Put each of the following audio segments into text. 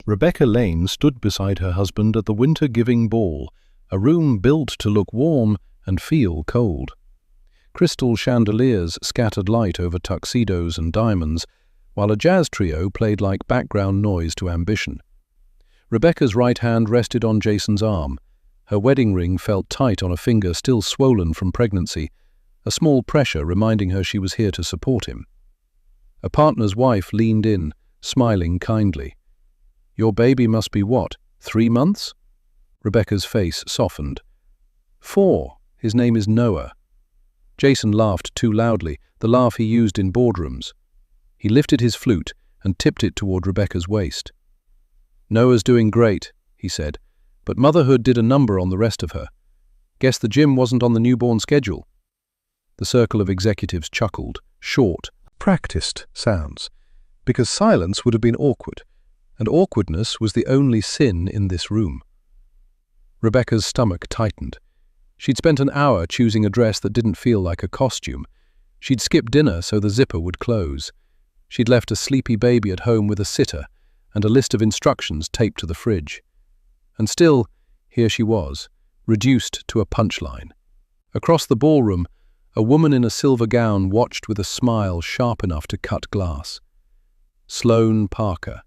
Rebecca Lane stood beside her husband at the Winter Giving Ball, a room built to look warm and feel cold. Crystal chandeliers scattered light over tuxedos and diamonds, while a jazz trio played like background noise to ambition. Rebecca's right hand rested on Jason's arm. Her wedding ring felt tight on a finger still swollen from pregnancy, a small pressure reminding her she was here to support him. A partner's wife leaned in, smiling kindly. "Your baby must be what, 3 months?" Rebecca's face softened. 4. His name is Noah." Jason laughed too loudly, the laugh he used in boardrooms. He lifted his flute and tipped it toward Rebecca's waist. "Noah's doing great," he said, "but motherhood did a number on the rest of her. Guess the gym wasn't on the newborn schedule." The circle of executives chuckled, short, practiced sounds, because silence would have been awkward, and awkwardness was the only sin in this room. Rebecca's stomach tightened. She'd spent an hour choosing a dress that didn't feel like a costume. She'd skipped dinner so the zipper would close. She'd left a sleepy baby at home with a sitter and a list of instructions taped to the fridge. And still, here she was, reduced to a punchline. Across the ballroom, a woman in a silver gown watched with a smile sharp enough to cut glass. Sloane Parker.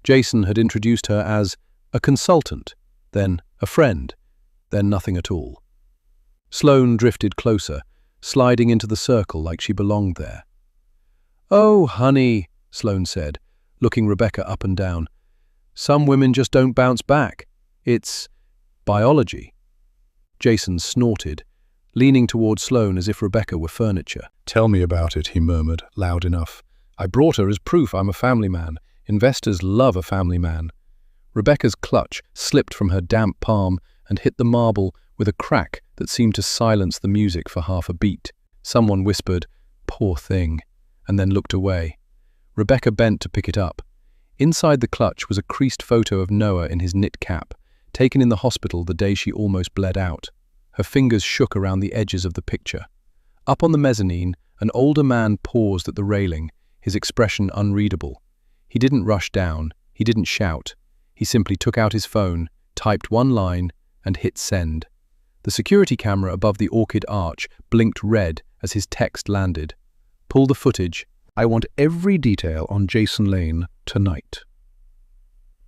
Jason had introduced her as a consultant, then a friend, then nothing at all. Sloane drifted closer, sliding into the circle like she belonged there. "Oh, honey," Sloane said, looking Rebecca up and down. "Some women just don't bounce back. It's biology." Jason snorted, leaning toward Sloane as if Rebecca were furniture. "Tell me about it," he murmured, loud enough. "I brought her as proof I'm a family man. Investors love a family man." Rebecca's clutch slipped from her damp palm and hit the marble with a crack that seemed to silence the music for half a beat. Someone whispered, "Poor thing," and then looked away. Rebecca bent to pick it up. Inside the clutch was a creased photo of Noah in his knit cap, taken in the hospital the day she almost bled out. Her fingers shook around the edges of the picture. Up on the mezzanine, an older man paused at the railing, his expression unreadable. He didn't rush down, he didn't shout. He simply took out his phone, typed one line, and hit send. The security camera above the orchid arch blinked red as his text landed. "Pull the footage. I want every detail on Jason Lane tonight."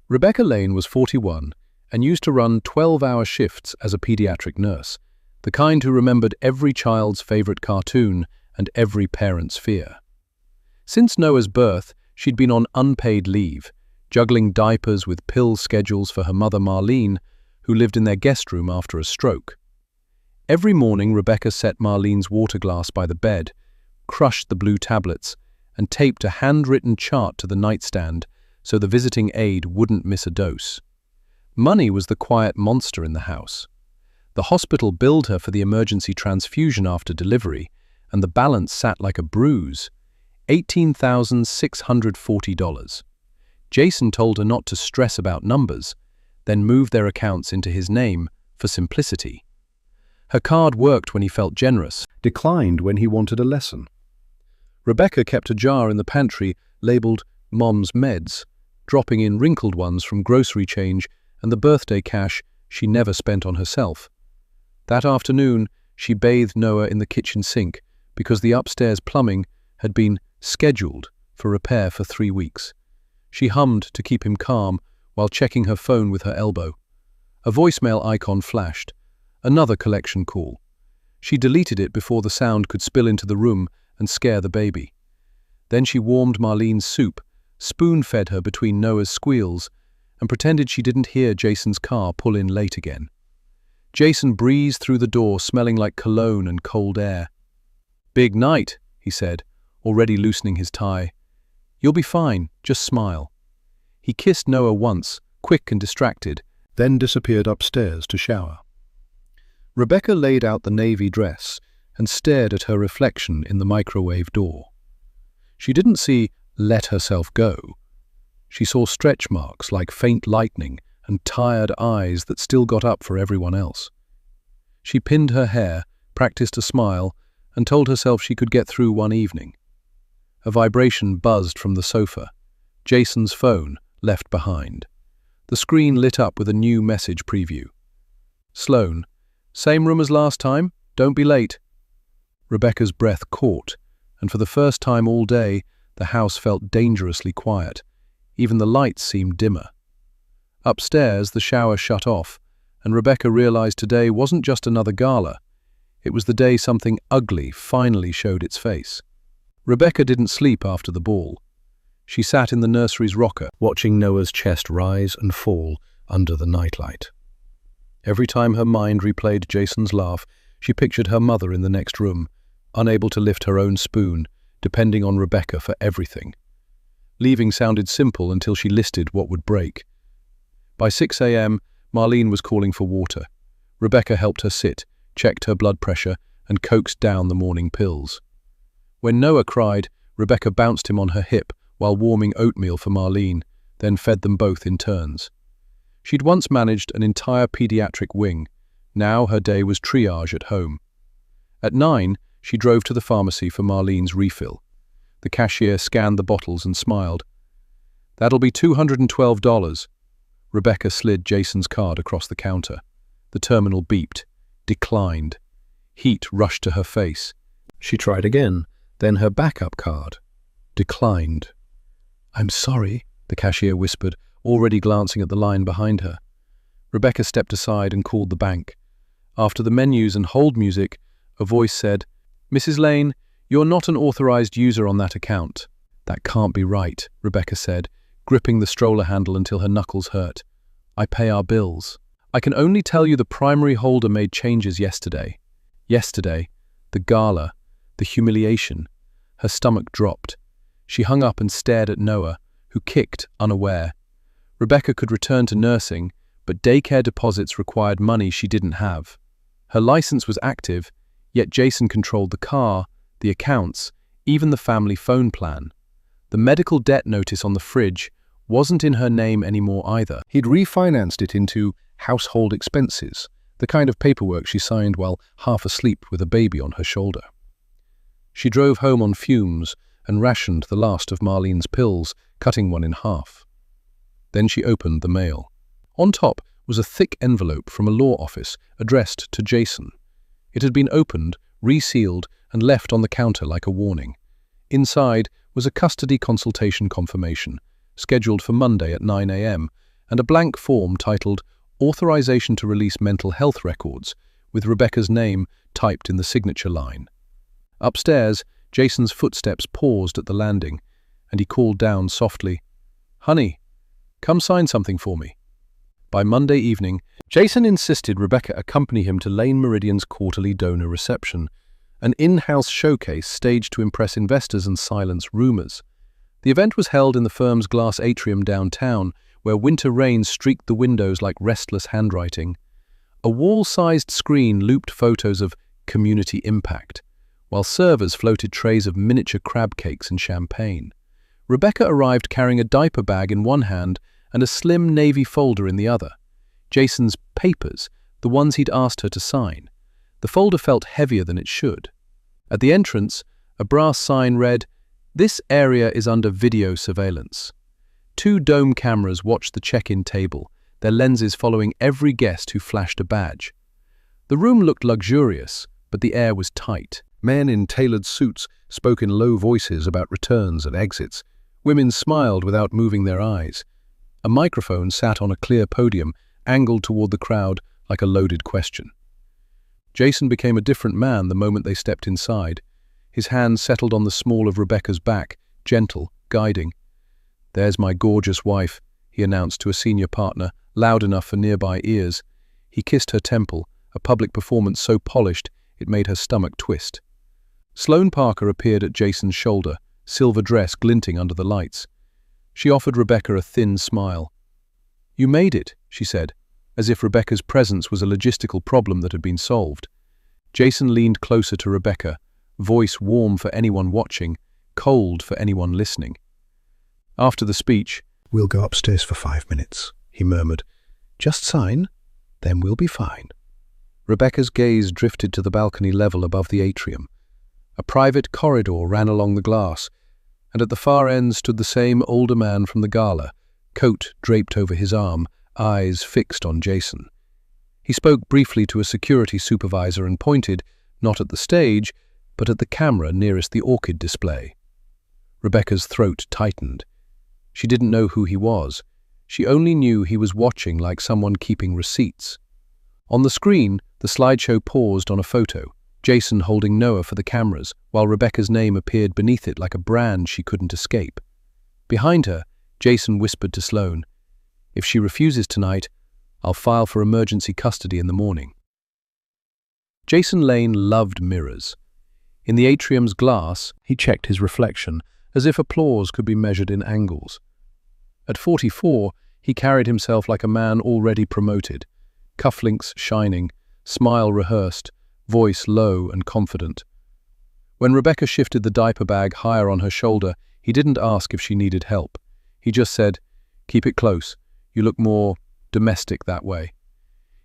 Rebecca Lane was 41 and used to run 12-hour shifts as a pediatric nurse, the kind who remembered every child's favorite cartoon and every parent's fear. Since Noah's birth, she'd been on unpaid leave, juggling diapers with pill schedules for her mother Marlene, who lived in their guest room after a stroke. Every morning, Rebecca set Marlene's water glass by the bed, crushed the blue tablets, and taped a handwritten chart to the nightstand so the visiting aide wouldn't miss a dose. Money was the quiet monster in the house. The hospital billed her for the emergency transfusion after delivery, and the balance sat like a bruise. $18,640. Jason told her not to stress about numbers, then moved their accounts into his name for simplicity. Her card worked when he felt generous, declined when he wanted a lesson. Rebecca kept a jar in the pantry labeled Mom's Meds, dropping in wrinkled ones from grocery change and the birthday cash she never spent on herself. That afternoon, she bathed Noah in the kitchen sink because the upstairs plumbing had been scheduled for repair for 3 weeks. She hummed to keep him calm while checking her phone with her elbow. A voicemail icon flashed. Another collection call. She deleted it before the sound could spill into the room and scare the baby. Then she warmed Marlene's soup, spoon-fed her between Noah's squeals, and pretended she didn't hear Jason's car pull in late again. Jason breezed through the door smelling like cologne and cold air. "Big night," he said, already loosening his tie. "You'll be fine, just smile." He kissed Noah once, quick and distracted, then disappeared upstairs to shower. Rebecca laid out the navy dress and stared at her reflection in the microwave door. She didn't see "let herself go." She saw stretch marks like faint lightning and tired eyes that still got up for everyone else. She pinned her hair, practiced a smile, and told herself she could get through one evening. A vibration buzzed from the sofa. Jason's phone, Left Behind. The screen lit up with a new message preview. Sloane, same room as last time, don't be late. Rebecca's breath caught, and for the first time all day, the house felt dangerously quiet. Even the lights seemed dimmer. Upstairs, the shower shut off, and Rebecca realized today wasn't just another gala. It was the day something ugly finally showed its face. Rebecca didn't sleep after the ball. She sat in the nursery's rocker, watching Noah's chest rise and fall under the nightlight. Every time her mind replayed Jason's laugh, she pictured her mother in the next room, unable to lift her own spoon, depending on Rebecca for everything. Leaving sounded simple until she listed what would break. By 6 a.m., Marlene was calling for water. Rebecca helped her sit, checked her blood pressure, and coaxed down the morning pills. When Noah cried, Rebecca bounced him on her hip while warming oatmeal for Marlene, then fed them both in turns. She'd once managed an entire pediatric wing. Now her day was triage at home. At 9, she drove to the pharmacy for Marlene's refill. The cashier scanned the bottles and smiled. "That'll be $212. Rebecca slid Jason's card across the counter. The terminal beeped. Declined. Heat rushed to her face. She tried again, then her backup card. Declined. "I'm sorry," the cashier whispered, already glancing at the line behind her. Rebecca stepped aside and called the bank. After the menus and hold music, a voice said, "Mrs. Lane, you're not an authorized user on that account." "That can't be right," Rebecca said, gripping the stroller handle until her knuckles hurt. "I pay our bills. I can only tell you the primary holder made changes yesterday." Yesterday, the gala, the humiliation. Her stomach dropped. She hung up and stared at Noah, who kicked, unaware. Rebecca could return to nursing, but daycare deposits required money she didn't have. Her license was active, yet Jason controlled the car, the accounts, even the family phone plan. The medical debt notice on the fridge wasn't in her name anymore either. He'd refinanced it into household expenses, the kind of paperwork she signed while half asleep with a baby on her shoulder. She drove home on fumes and rationed the last of Marlene's pills, cutting one in half. Then she opened the mail. On top was a thick envelope from a law office addressed to Jason. It had been opened, resealed, and left on the counter like a warning. Inside was a custody consultation confirmation, scheduled for Monday at 9 a.m., and a blank form titled Authorization to Release Mental Health Records, with Rebecca's name typed in the signature line. Upstairs, Jason's footsteps paused at the landing, and he called down softly, "Honey, come sign something for me." By Monday evening, Jason insisted Rebecca accompany him to Lane Meridian's quarterly donor reception, an in-house showcase staged to impress investors and silence rumors. The event was held in the firm's glass atrium downtown, where winter rain streaked the windows like restless handwriting. A wall-sized screen looped photos of community impact, while servers floated trays of miniature crab cakes and champagne. Rebecca arrived carrying a diaper bag in one hand and a slim navy folder in the other. Jason's papers, the ones he'd asked her to sign. The folder felt heavier than it should. At the entrance, a brass sign read, "This area is under video surveillance." 2 dome cameras watched the check-in table, their lenses following every guest who flashed a badge. The room looked luxurious, but the air was tight. Men in tailored suits spoke in low voices about returns and exits. Women smiled without moving their eyes. A microphone sat on a clear podium, angled toward the crowd like a loaded question. Jason became a different man the moment they stepped inside. His hand settled on the small of Rebecca's back, gentle, guiding. "There's my gorgeous wife," he announced to a senior partner, loud enough for nearby ears. He kissed her temple, a public performance so polished it made her stomach twist. Sloane Parker appeared at Jason's shoulder, silver dress glinting under the lights. She offered Rebecca a thin smile. "You made it," she said, as if Rebecca's presence was a logistical problem that had been solved. Jason leaned closer to Rebecca, voice warm for anyone watching, cold for anyone listening. After the speech, "We'll go upstairs for 5 minutes, he murmured. "Just sign, then we'll be fine." Rebecca's gaze drifted to the balcony level above the atrium. A private corridor ran along the glass, and at the far end stood the same older man from the gala, coat draped over his arm, eyes fixed on Jason. He spoke briefly to a security supervisor and pointed, not at the stage, but at the camera nearest the orchid display. Rebecca's throat tightened. She didn't know who he was. She only knew he was watching like someone keeping receipts. On the screen, the slideshow paused on a photo, Jason holding Noah for the cameras, while Rebecca's name appeared beneath it like a brand she couldn't escape. Behind her, Jason whispered to Sloane, "If she refuses tonight, I'll file for emergency custody in the morning." Jason Lane loved mirrors. In the atrium's glass, he checked his reflection, as if applause could be measured in angles. At 44, he carried himself like a man already promoted, cufflinks shining, smile rehearsed, voice low and confident. When Rebecca shifted the diaper bag higher on her shoulder, he didn't ask if she needed help. He just said, "Keep it close. You look more domestic that way."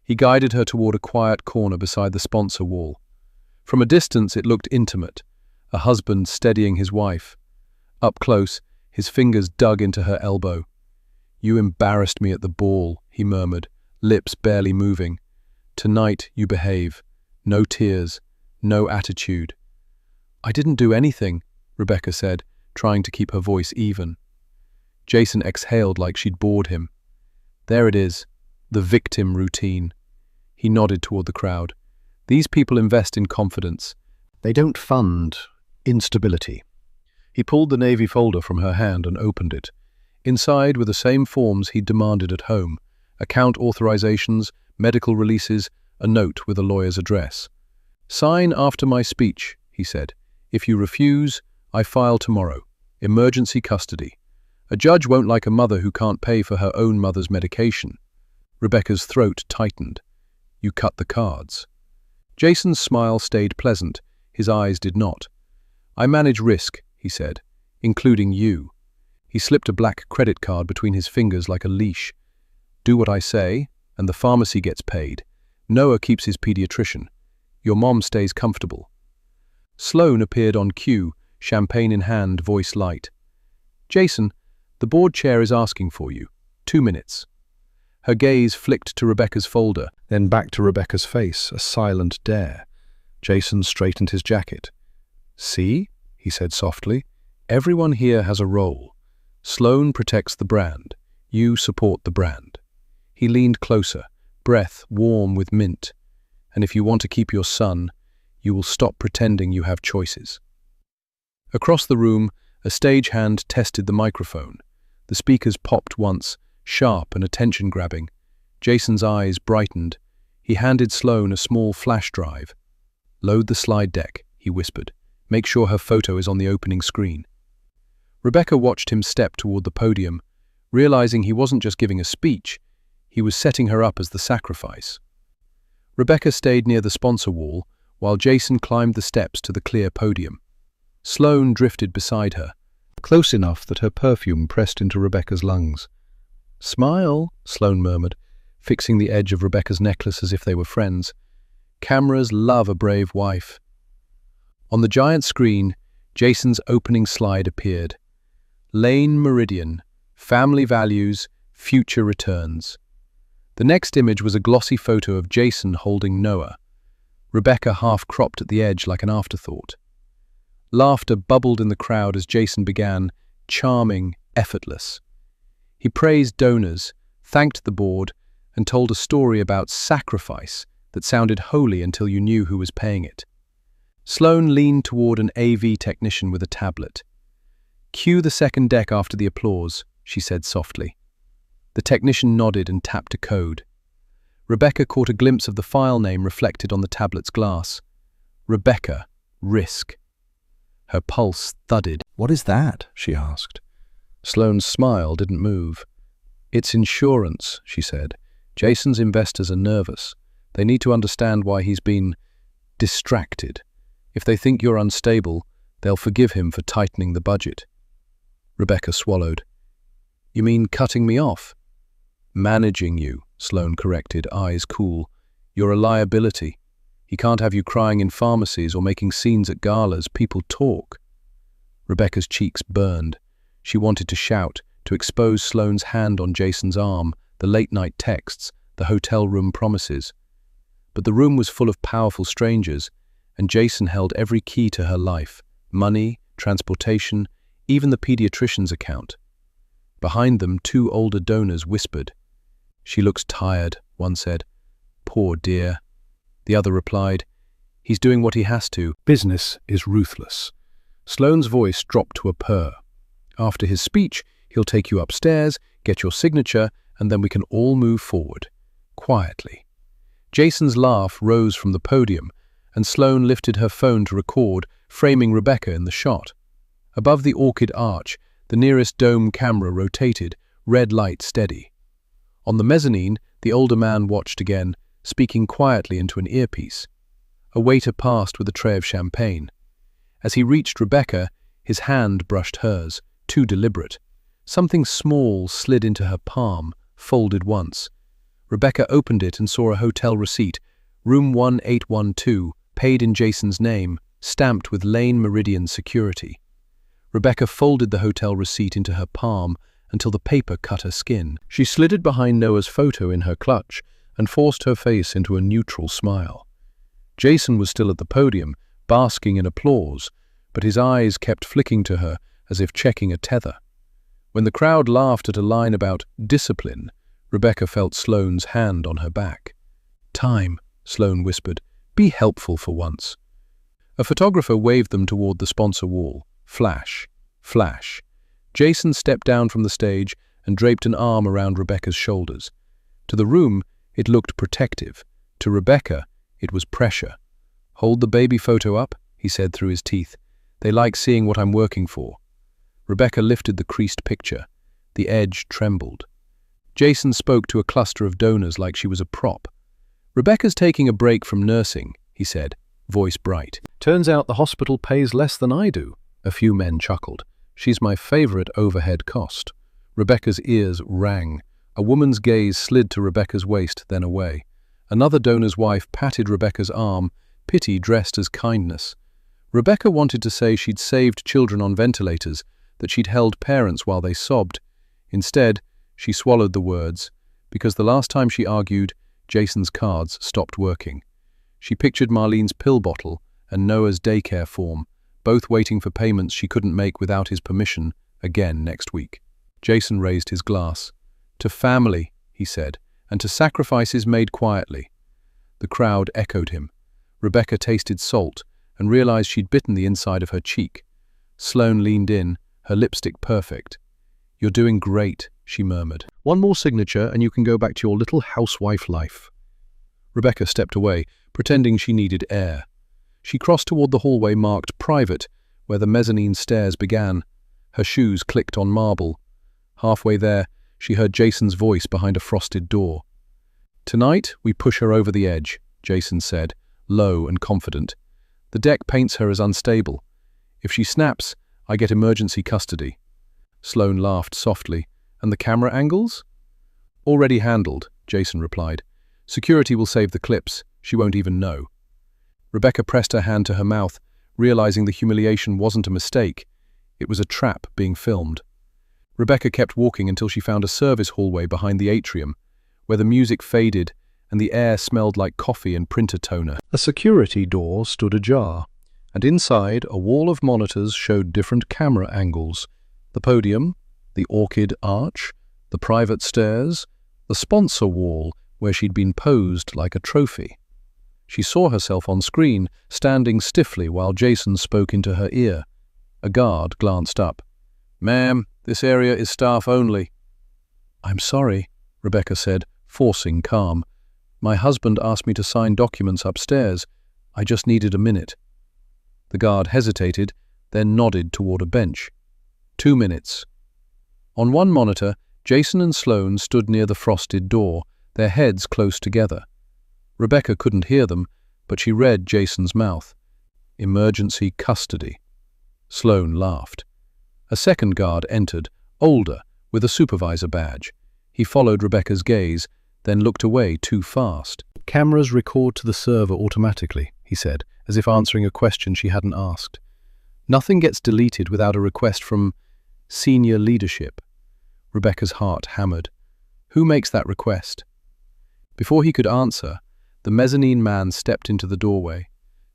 He guided her toward a quiet corner beside the sponsor wall. From a distance, it looked intimate, a husband steadying his wife. Up close, his fingers dug into her elbow. "You embarrassed me at the ball," he murmured, lips barely moving. "Tonight you behave. No tears, no attitude." "I didn't do anything," Rebecca said, trying to keep her voice even. Jason exhaled like she'd bored him. "There it is, the victim routine." He nodded toward the crowd. "These people invest in confidence. They don't fund instability." He pulled the navy folder from her hand and opened it. Inside were the same forms he'd demanded at home: account authorizations, medical releases, a note with a lawyer's address. "Sign after my speech," he said. "If you refuse, I file tomorrow. Emergency custody. A judge won't like a mother who can't pay for her own mother's medication." Rebecca's throat tightened. "You cut the cards." Jason's smile stayed pleasant. His eyes did not. "I manage risk," he said, "including you." He slipped a black credit card between his fingers like a leash. "Do what I say, and the pharmacy gets paid. Noah keeps his pediatrician. Your mom stays comfortable." Sloane appeared on cue, champagne in hand, voice light. "Jason, the board chair is asking for you. 2 minutes." Her gaze flicked to Rebecca's folder, then back to Rebecca's face, a silent dare. Jason straightened his jacket. "See?" he said softly. "Everyone here has a role. Sloane protects the brand. You support the brand." He leaned closer, breath warm with mint. "And if you want to keep your son, you will stop pretending you have choices." Across the room, a stagehand tested the microphone. The speakers popped once, sharp and attention-grabbing. Jason's eyes brightened. He handed Sloane a small flash drive. "Load the slide deck," he whispered. "Make sure her photo is on the opening screen." Rebecca watched him step toward the podium, realizing he wasn't just giving a speech, he was setting her up as the sacrifice. Rebecca stayed near the sponsor wall, while Jason climbed the steps to the clear podium. Sloane drifted beside her, close enough that her perfume pressed into Rebecca's lungs. "Smile," Sloane murmured, fixing the edge of Rebecca's necklace as if they were friends. "Cameras love a brave wife." On the giant screen, Jason's opening slide appeared. Lane Meridian, family values, future returns. The next image was a glossy photo of Jason holding Noah, Rebecca half-cropped at the edge like an afterthought. Laughter bubbled in the crowd as Jason began, charming, effortless. He praised donors, thanked the board, and told a story about sacrifice that sounded holy until you knew who was paying it. Sloane leaned toward an AV technician with a tablet. "Cue the second deck after the applause," she said softly. The technician nodded and tapped a code. Rebecca caught a glimpse of the file name reflected on the tablet's glass. Rebecca, Risk. Her pulse thudded. "What is that?" she asked. Sloane's smile didn't move. "It's insurance," she said. "Jason's investors are nervous. They need to understand why he's been distracted. If they think you're unstable, they'll forgive him for tightening the budget." Rebecca swallowed. "You mean cutting me off?" "Managing you," Sloane corrected, eyes cool. "You're a liability. He can't have you crying in pharmacies or making scenes at galas. People talk." Rebecca's cheeks burned. She wanted to shout, to expose Sloane's hand on Jason's arm, the late-night texts, the hotel room promises. But the room was full of powerful strangers, and Jason held every key to her life: money, transportation, even the pediatrician's account. Behind them, 2 older donors whispered. "She looks tired," one said. "Poor dear." The other replied, "He's doing what he has to." Business is ruthless. Sloane's voice dropped to a purr. "After his speech, he'll take you upstairs, get your signature, and then we can all move forward. Quietly." Jason's laugh rose from the podium, and Sloane lifted her phone to record, framing Rebecca in the shot. Above the orchid arch, the nearest dome camera rotated, red light steady. On the mezzanine, the older man watched again, speaking quietly into an earpiece. A waiter passed with a tray of champagne. As he reached Rebecca, his hand brushed hers, too deliberate. Something small slid into her palm, folded once. Rebecca opened it and saw a hotel receipt, room 1812, paid in Jason's name, stamped with Lane Meridian security. Rebecca folded the hotel receipt into her palm until the paper cut her skin. She slid it behind Noah's photo in her clutch and forced her face into a neutral smile. Jason was still at the podium, basking in applause, but his eyes kept flicking to her as if checking a tether. When the crowd laughed at a line about discipline, Rebecca felt Sloane's hand on her back. "Time," Sloane whispered. "Be helpful for once." A photographer waved them toward the sponsor wall. Flash, flash. Jason stepped down from the stage and draped an arm around Rebecca's shoulders. To the room, it looked protective. To Rebecca, it was pressure. "Hold the baby photo up," he said through his teeth. "They like seeing what I'm working for." Rebecca lifted the creased picture. The edge trembled. Jason spoke to a cluster of donors like she was a prop. "Rebecca's taking a break from nursing," he said, voice bright. Turns out the hospital pays less than I do. A few men chuckled. "She's my favorite overhead cost." Rebecca's ears rang. A woman's gaze slid to Rebecca's waist, then away. Another donor's wife patted Rebecca's arm, pity dressed as kindness. Rebecca wanted to say she'd saved children on ventilators, that she'd held parents while they sobbed. Instead, she swallowed the words, because the last time she argued, Jason's cards stopped working. She pictured Marlene's pill bottle and Noah's daycare form, both waiting for payments she couldn't make without his permission, again next week. Jason raised his glass. "To family," he said, "and to sacrifices made quietly." The crowd echoed him. Rebecca tasted salt and realized she'd bitten the inside of her cheek. Sloane leaned in, her lipstick perfect. "You're doing great," she murmured. "One more signature and you can go back to your little housewife life." Rebecca stepped away, pretending she needed air. She crossed toward the hallway marked private, where the mezzanine stairs began. Her shoes clicked on marble. Halfway there, she heard Jason's voice behind a frosted door. "Tonight, we push her over the edge," Jason said, low and confident. "The deck paints her as unstable. If she snaps, I get emergency custody." Sloane laughed softly. "And the camera angles?" "Already handled," Jason replied. "Security will save the clips. She won't even know." Rebecca pressed her hand to her mouth, realizing the humiliation wasn't a mistake. It was a trap being filmed. Rebecca kept walking until she found a service hallway behind the atrium, where the music faded and the air smelled like coffee and printer toner. A security door stood ajar, And inside, a wall of monitors showed different camera angles. The podium, the orchid arch, the private stairs, the sponsor wall where she'd been posed like a trophy. She saw herself on screen, standing stiffly while Jason spoke into her ear. A guard glanced up. "Ma'am, this area is staff only." "I'm sorry," Rebecca said, forcing calm. "My husband asked me to sign documents upstairs. I just needed a minute." The guard hesitated, then nodded toward a bench. 2 minutes. On one monitor, Jason and Sloane stood near the frosted door, their heads close together. Rebecca couldn't hear them, but she read Jason's mouth. "Emergency custody." Sloane laughed. A second guard entered, older, with a supervisor badge. He followed Rebecca's gaze, then looked away too fast. "Cameras record to the server automatically," he said, as if answering a question she hadn't asked. "Nothing gets deleted without a request from senior leadership. Rebecca's heart hammered. Who makes that request? Before he could answer, the mezzanine man stepped into the doorway.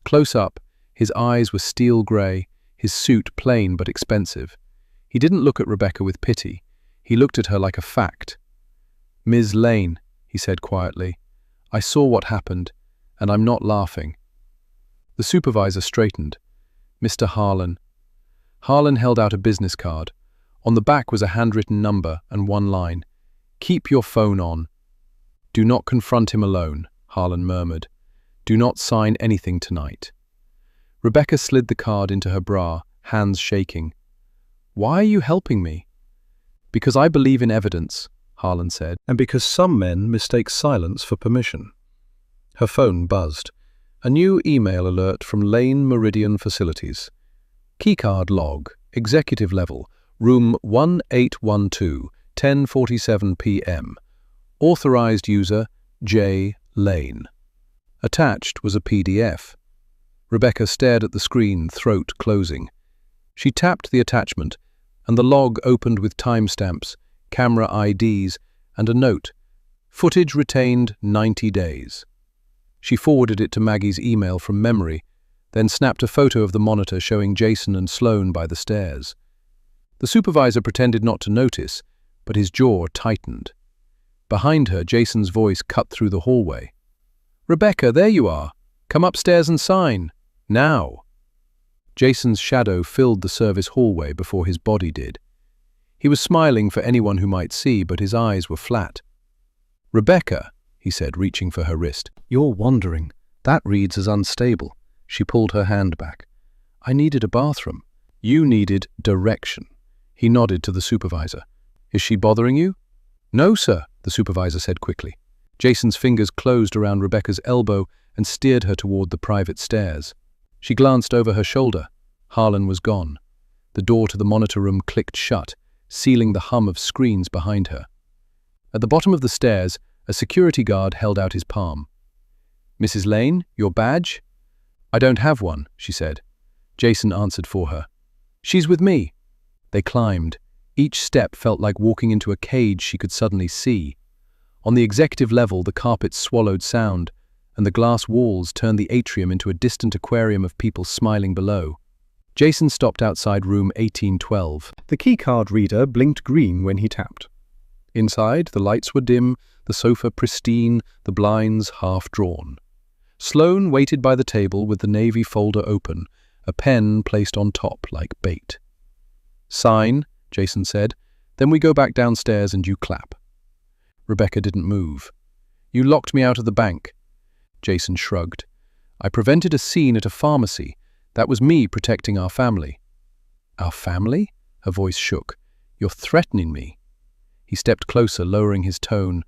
Close up, his eyes were steel grey, his suit plain but expensive. He didn't look at Rebecca with pity. He looked at her like a fact. "Ms. Lane," he said quietly, "I saw what happened, and I'm not laughing." The supervisor straightened. "Mr. Harlan." Harlan held out a business card. On the back was a handwritten number and one line. "Keep your phone on." "Do not confront him alone," Harlan murmured. "Do not sign anything tonight." Rebecca slid the card into her bra, hands shaking. "Why are you helping me?" "Because I believe in evidence," Harlan said. And because some men mistake silence for permission. Her phone buzzed. A new email alert from Lane Meridian Facilities. Keycard log, executive level, room 1812, 10:47 p.m. Authorized user, J. Lane. Attached was a PDF. Rebecca stared at the screen, throat closing. She tapped the attachment, and the log opened with timestamps, camera IDs, and a note. Footage retained 90 days. She forwarded it to Maggie's email from memory, then snapped a photo of the monitor showing Jason and Sloane by the stairs. The supervisor pretended not to notice, but his jaw tightened. Behind her, Jason's voice cut through the hallway. "Rebecca, there you are. Come upstairs and sign. Now." Jason's shadow filled the service hallway before his body did. He was smiling for anyone who might see, but his eyes were flat. "Rebecca," he said, reaching for her wrist. "You're wandering. That reads as unstable." She pulled her hand back. "I needed a bathroom." "You needed direction." He nodded to the supervisor. "Is she bothering you?" "No, sir," the supervisor said quickly. Jason's fingers closed around Rebecca's elbow and steered her toward the private stairs. She glanced over her shoulder. Harlan was gone. The door to the monitor room clicked shut, sealing the hum of screens behind her. At the bottom of the stairs, a security guard held out his palm. "Mrs. Lane, your badge?" "I don't have one," she said. Jason answered for her. "She's with me." They climbed. Each step felt like walking into a cage she could suddenly see. On the executive level, the carpets swallowed sound, and the glass walls turned the atrium into a distant aquarium of people smiling below. Jason stopped outside room 1812. The keycard reader blinked green when he tapped. Inside, the lights were dim, the sofa pristine, the blinds half-drawn. Sloane waited by the table with the navy folder open, a pen placed on top like bait. "Sign," Jason said, "then we go back downstairs and you clap." Rebecca didn't move. "You locked me out of the bank." Jason shrugged. "I prevented a scene at a pharmacy. That was me protecting our family." "Our family?" Her voice shook. "You're threatening me." He stepped closer, lowering his tone.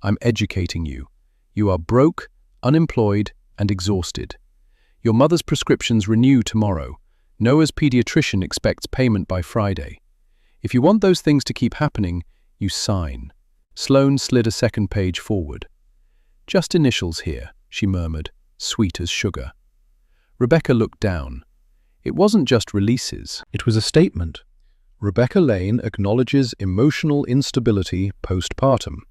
"I'm educating you. You are broke, unemployed, and exhausted. Your mother's prescriptions renew tomorrow. Noah's pediatrician expects payment by Friday. If you want those things to keep happening, you sign." Sloane slid a second page forward. "Just initials here," she murmured, sweet as sugar. Rebecca looked down. It wasn't just releases. It was a statement. Rebecca Lane acknowledges emotional instability postpartum.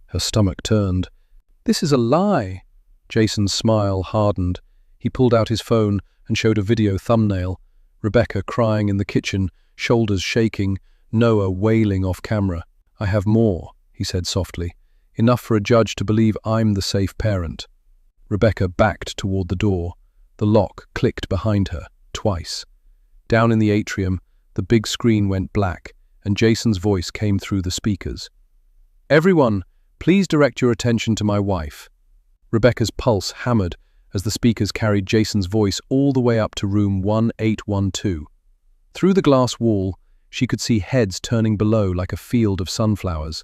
Her stomach turned. "This is a lie." Jason's smile hardened. He pulled out his phone and showed a video thumbnail. Rebecca crying in the kitchen, shoulders shaking, Noah wailing off camera. "I have more," he said softly. "Enough for a judge to believe I'm the safe parent." Rebecca backed toward the door. The lock clicked behind her, twice. Down in the atrium, the big screen went black, and Jason's voice came through the speakers. "Everyone, please direct your attention to my wife." Rebecca's pulse hammered as the speakers carried Jason's voice all the way up to room 1812. Through the glass wall, she could see heads turning below like a field of sunflowers.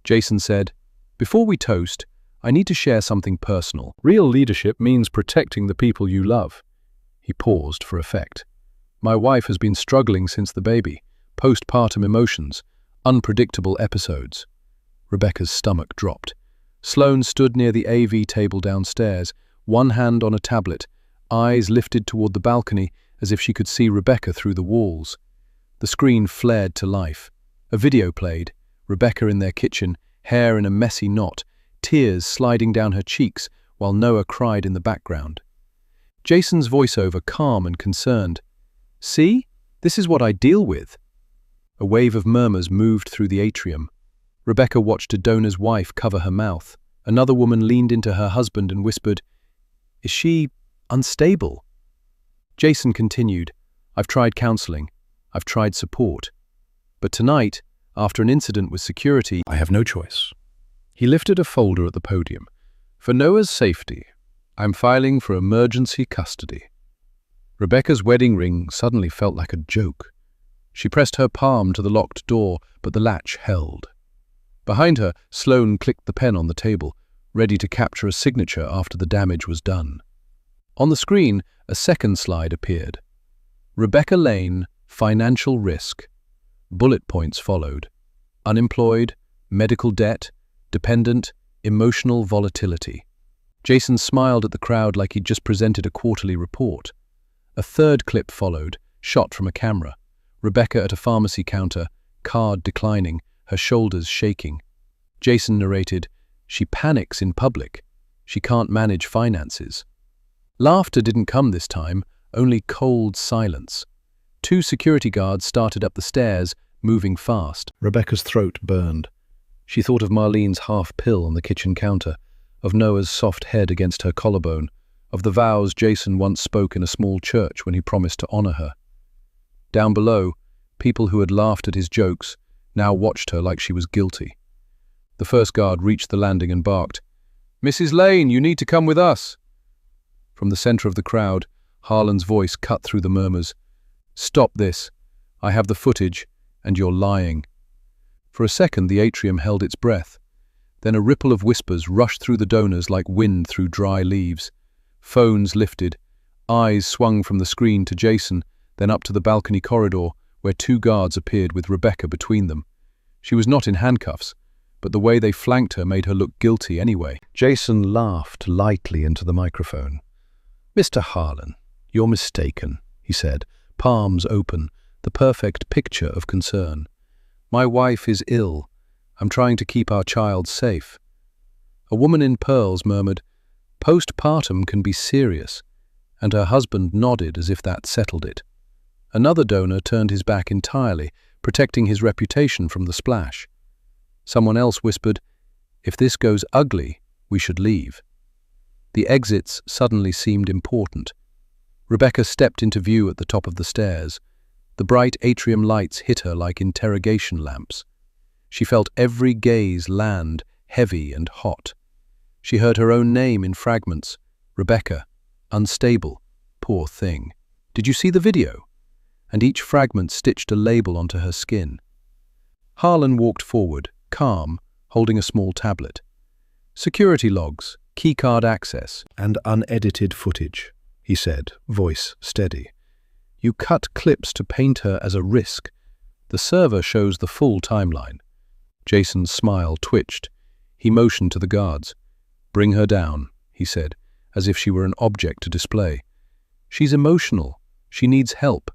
Jason said, "Before we toast, I need to share something personal. Real leadership means protecting the people you love." He paused for effect. "My wife has been struggling since the baby. Postpartum emotions, unpredictable episodes." Rebecca's stomach dropped. Sloane stood near the AV table downstairs, one hand on a tablet, eyes lifted toward the balcony as if she could see Rebecca through the walls. The screen flared to life. A video played, Rebecca in their kitchen, hair in a messy knot, tears sliding down her cheeks while Noah cried in the background. Jason's voiceover calm and concerned. "See? This is what I deal with." A wave of murmurs moved through the atrium. Rebecca watched a donor's wife cover her mouth. Another woman leaned into her husband and whispered, "Is she unstable?" Jason continued, "I've tried counseling. I've tried support. But tonight, after an incident with security, I have no choice." He lifted a folder at the podium. "For Noah's safety, I'm filing for emergency custody." Rebecca's wedding ring suddenly felt like a joke. She pressed her palm to the locked door, but the latch held. Behind her, Sloane clicked the pen on the table, ready to capture a signature after the damage was done. On the screen, a second slide appeared. Rebecca Lane, financial risk. Bullet points followed. Unemployed, medical debt, dependent, emotional volatility. Jason smiled at the crowd like he'd just presented a quarterly report. A third clip followed, shot from a camera. Rebecca at a pharmacy counter, card declining, her shoulders shaking. Jason narrated, "She panics in public. She can't manage finances." Laughter didn't come this time, only cold silence. 2 security guards started up the stairs, moving fast. Rebecca's throat burned. She thought of Marlene's half pill on the kitchen counter, of Noah's soft head against her collarbone, of the vows Jason once spoke in a small church when he promised to honor her. Down below, people who had laughed at his jokes now watched her like she was guilty. The first guard reached the landing and barked, "Mrs. Lane, you need to come with us." From the center of the crowd, Harlan's voice cut through the murmurs. "Stop this. I have the footage, and you're lying." For a second, the atrium held its breath. Then a ripple of whispers rushed through the donors like wind through dry leaves. Phones lifted. Eyes swung from the screen to Jason, then up to the balcony corridor, where 2 guards appeared with Rebecca between them. She was not in handcuffs, but the way they flanked her made her look guilty anyway. Jason laughed lightly into the microphone. "Mr. Harlan, you're mistaken," he said, palms open, the perfect picture of concern. "My wife is ill. I'm trying to keep our child safe." A woman in pearls murmured, "Postpartum can be serious," and her husband nodded as if that settled it. Another donor turned his back entirely, protecting his reputation from the splash. Someone else whispered, "If this goes ugly, we should leave." The exits suddenly seemed important. Rebecca stepped into view at the top of the stairs. The bright atrium lights hit her like interrogation lamps. She felt every gaze land, heavy and hot. She heard her own name in fragments. Rebecca, unstable, poor thing. "Did you see the video?" And each fragment stitched a label onto her skin. Harlan walked forward, calm, holding a small tablet. "Security logs, keycard access, and unedited footage," he said, voice steady. "You cut clips to paint her as a risk. The server shows the full timeline." Jason's smile twitched. He motioned to the guards. "Bring her down," he said, as if she were an object to display. "She's emotional. She needs help."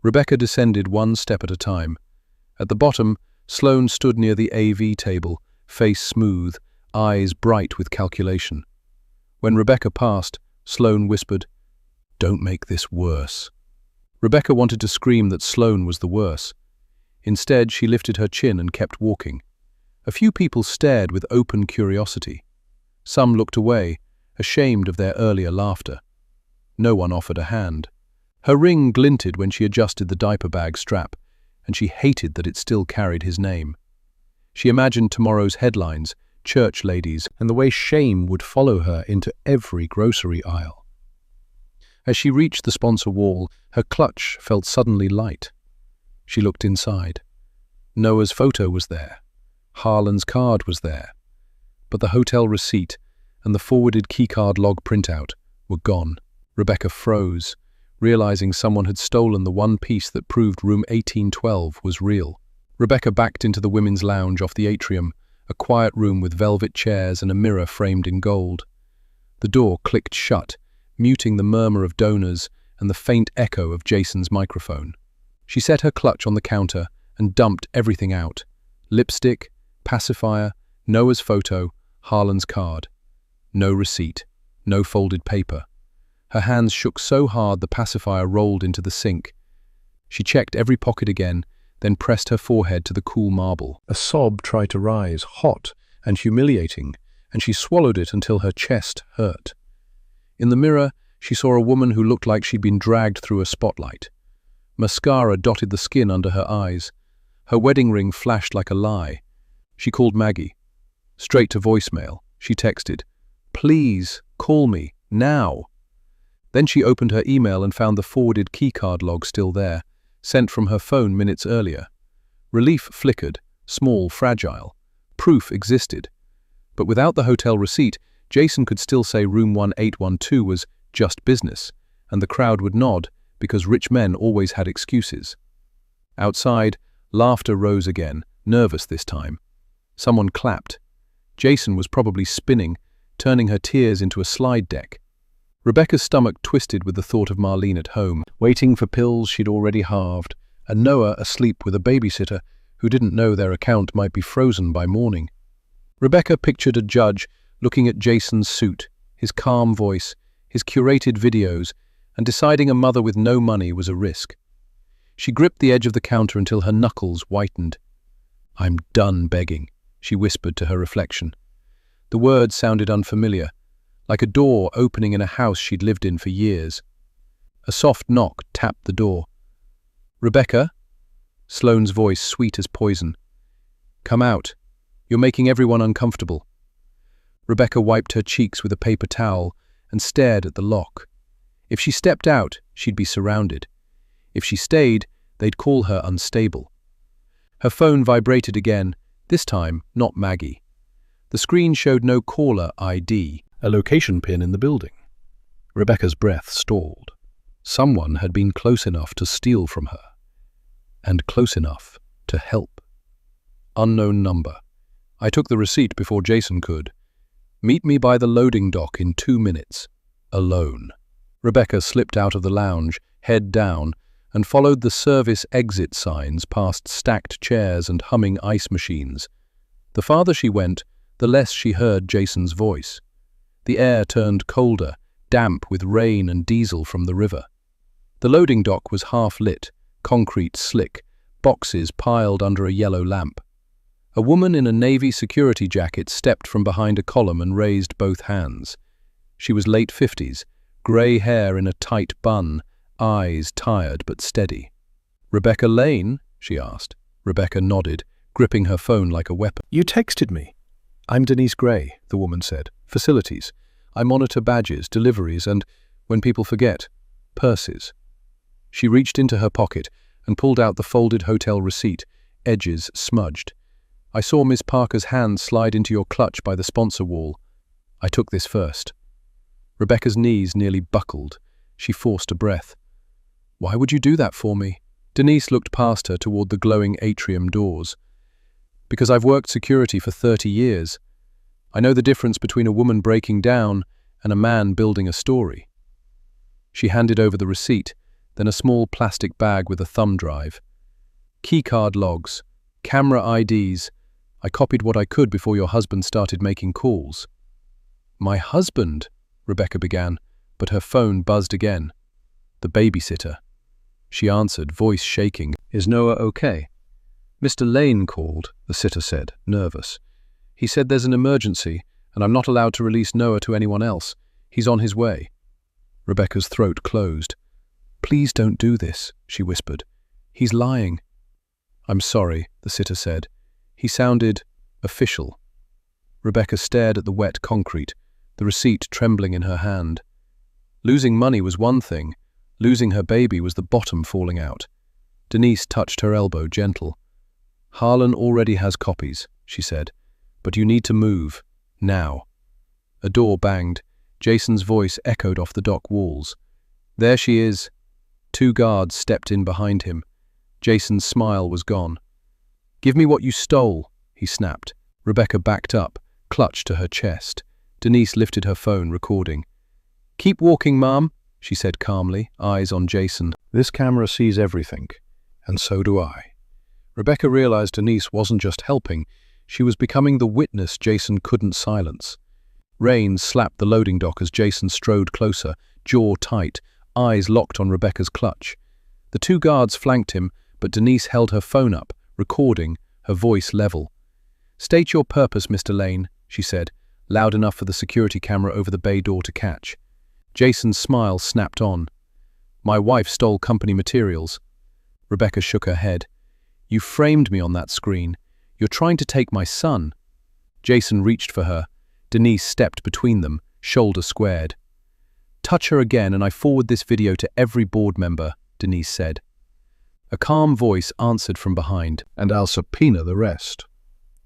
Rebecca descended 1 step at a time. At the bottom, Sloane stood near the AV table, face smooth, eyes bright with calculation. When Rebecca passed, Sloane whispered, "Don't make this worse." Rebecca wanted to scream that Sloane was the worse. Instead, she lifted her chin and kept walking. A few people stared with open curiosity. Some looked away, ashamed of their earlier laughter. No one offered a hand. Her ring glinted when she adjusted the diaper bag strap, and she hated that it still carried his name. She imagined tomorrow's headlines, church ladies, and the way shame would follow her into every grocery aisle. As she reached the sponsor wall, her clutch felt suddenly light. She looked inside. Noah's photo was there. Harlan's card was there. But the hotel receipt and the forwarded keycard log printout were gone. Rebecca froze, realizing someone had stolen the one piece that proved room 1812 was real. Rebecca backed into the women's lounge off the atrium, a quiet room with velvet chairs and a mirror framed in gold. The door clicked shut, muting the murmur of donors and the faint echo of Jason's microphone. She set her clutch on the counter and dumped everything out. Lipstick, pacifier, Noah's photo, Harlan's card. No receipt, no folded paper. Her hands shook so hard the pacifier rolled into the sink. She checked every pocket again, then pressed her forehead to the cool marble. A sob tried to rise, hot and humiliating, and she swallowed it until her chest hurt. In the mirror, she saw a woman who looked like she'd been dragged through a spotlight. Mascara dotted the skin under her eyes. Her wedding ring flashed like a lie. She called Maggie. Straight to voicemail, she texted, "Please, call me, now." Then she opened her email and found the forwarded keycard log still there, sent from her phone minutes earlier. Relief flickered, small, fragile. Proof existed. But without the hotel receipt, Jason could still say room 1812 was just business, and the crowd would nod because rich men always had excuses. Outside, laughter rose again, nervous this time. Someone clapped. Jason was probably spinning, turning her tears into a slide deck. Rebecca's stomach twisted with the thought of Marlene at home, waiting for pills she'd already halved, and Noah asleep with a babysitter who didn't know their account might be frozen by morning. Rebecca pictured a judge looking at Jason's suit, his calm voice, his curated videos, and deciding a mother with no money was a risk. She gripped the edge of the counter until her knuckles whitened. "I'm done begging," she whispered to her reflection. The words sounded unfamiliar, like a door opening in a house she'd lived in for years. A soft knock tapped the door. "Rebecca?" Sloane's voice sweet as poison. "Come out. You're making everyone uncomfortable." Rebecca wiped her cheeks with a paper towel and stared at the lock. If she stepped out, she'd be surrounded. If she stayed, they'd call her unstable. Her phone vibrated again, this time not Maggie. The screen showed no caller ID, a location pin in the building. Rebecca's breath stalled. Someone had been close enough to steal from her, and close enough to help. Unknown number. I took the receipt before Jason could. Meet me by the loading dock in 2 minutes. Alone. Rebecca slipped out of the lounge, head down, and followed the service exit signs past stacked chairs and humming ice machines. The farther she went, the less she heard Jason's voice. The air turned colder, damp with rain and diesel from the river. The loading dock was half-lit, concrete slick, boxes piled under a yellow lamp. A woman in a navy security jacket stepped from behind a column and raised both hands. She was late 50s, grey hair in a tight bun, eyes tired but steady. "Rebecca Lane?" she asked. Rebecca nodded, gripping her phone like a weapon. "You texted me." "I'm Denise Gray," the woman said. "Facilities. I monitor badges, deliveries, and, when people forget, purses." She reached into her pocket and pulled out the folded hotel receipt, edges smudged. "I saw Miss Parker's hand slide into your clutch by the sponsor wall. I took this first." Rebecca's knees nearly buckled. She forced a breath. "Why would you do that for me?" Denise looked past her toward the glowing atrium doors. "Because I've worked security for 30 years. I know the difference between a woman breaking down and a man building a story." She handed over the receipt, then a small plastic bag with a thumb drive. "Keycard logs, camera IDs. I copied what I could before your husband started making calls." "My husband?" Rebecca began, but her phone buzzed again. "The babysitter." She answered, voice shaking. "Is Noah okay?" "Mr. Lane called," the sitter said, nervous. "He said there's an emergency, and I'm not allowed to release Noah to anyone else. He's on his way." Rebecca's throat closed. "Please don't do this," she whispered. "He's lying." "I'm sorry," the sitter said. He sounded official. Rebecca stared at the wet concrete, the receipt trembling in her hand. Losing money was one thing. Losing her baby was the bottom falling out. Denise touched her elbow, gentle. "Harlan already has copies," she said. "But you need to move. Now." A door banged. Jason's voice echoed off the dock walls. "There she is." 2 guards stepped in behind him. Jason's smile was gone. "Give me what you stole," he snapped. Rebecca backed up, clutched to her chest. Denise lifted her phone, recording. "Keep walking, Mom," she said calmly, eyes on Jason. "This camera sees everything, and so do I." Rebecca realized Denise wasn't just helping, she was becoming the witness Jason couldn't silence. Rains slapped the loading dock as Jason strode closer, jaw tight, eyes locked on Rebecca's clutch. The two guards flanked him, but Denise held her phone up, recording, her voice level. "State your purpose, Mr. Lane," she said, loud enough for the security camera over the bay door to catch. Jason's smile snapped on. "My wife stole company materials." Rebecca shook her head. "You framed me on that screen. You're trying to take my son." Jason reached for her. Denise stepped between them, shoulder squared. "Touch her again and I forward this video to every board member," Denise said. A calm voice answered from behind. "And I'll subpoena the rest."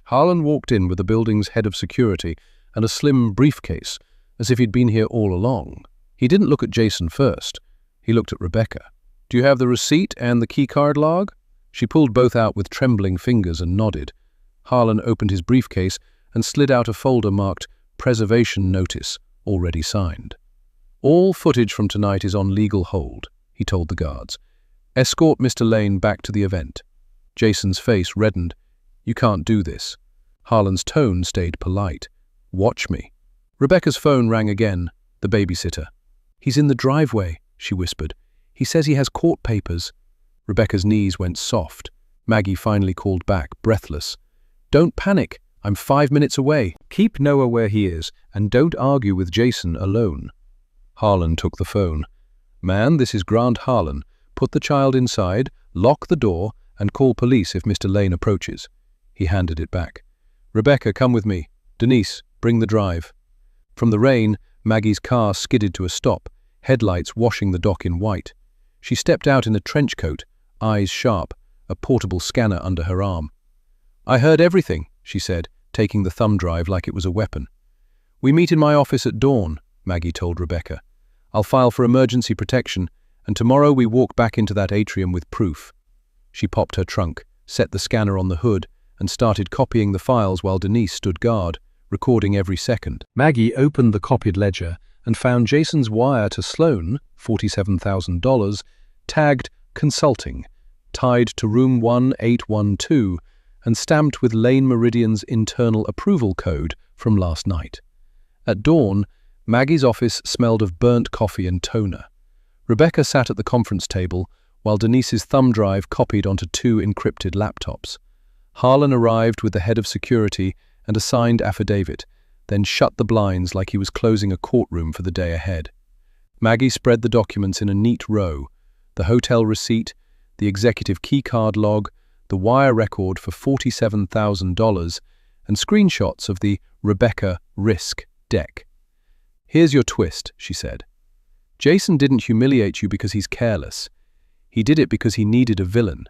Harlan walked in with the building's head of security and a slim briefcase, as if he'd been here all along. He didn't look at Jason first. He looked at Rebecca. "Do you have the receipt and the keycard log?" She pulled both out with trembling fingers and nodded. Harlan opened his briefcase and slid out a folder marked "Preservation Notice," already signed. "All footage from tonight is on legal hold," he told the guards. "Escort Mr. Lane back to the event." Jason's face reddened. "You can't do this." Harlan's tone stayed polite. "Watch me." Rebecca's phone rang again, the babysitter. "He's in the driveway," she whispered. "He says he has court papers." Rebecca's knees went soft. Maggie finally called back, breathless. "Don't panic. I'm 5 minutes away. Keep Noah where he is, and don't argue with Jason alone." Harlan took the phone. "Man, this is Grant Harlan. Put the child inside, lock the door, and call police if Mr. Lane approaches." He handed it back. "Rebecca, come with me. Denise, bring the drive." From the rain, Maggie's car skidded to a stop, headlights washing the dock in white. She stepped out in a trench coat, eyes sharp, a portable scanner under her arm. "I heard everything," she said, taking the thumb drive like it was a weapon. "We meet in my office at dawn," Maggie told Rebecca. "I'll file for emergency protection, and tomorrow we walk back into that atrium with proof." She popped her trunk, set the scanner on the hood, and started copying the files while Denise stood guard, recording every second. Maggie opened the copied ledger and found Jason's wire to Sloan, $47,000, tagged Consulting, tied to room 1812, and stamped with Lane Meridian's internal approval code from last night. At dawn, Maggie's office smelled of burnt coffee and toner. Rebecca sat at the conference table, while Denise's thumb drive copied onto 2 encrypted laptops. Harlan arrived with the head of security and a signed affidavit, then shut the blinds like he was closing a courtroom for the day ahead. Maggie spread the documents in a neat row: the hotel receipt, the executive keycard log, the wire record for $47,000, and screenshots of the Rebecca Risk deck. "Here's your twist," she said. "Jason didn't humiliate you because he's careless. He did it because he needed a villain."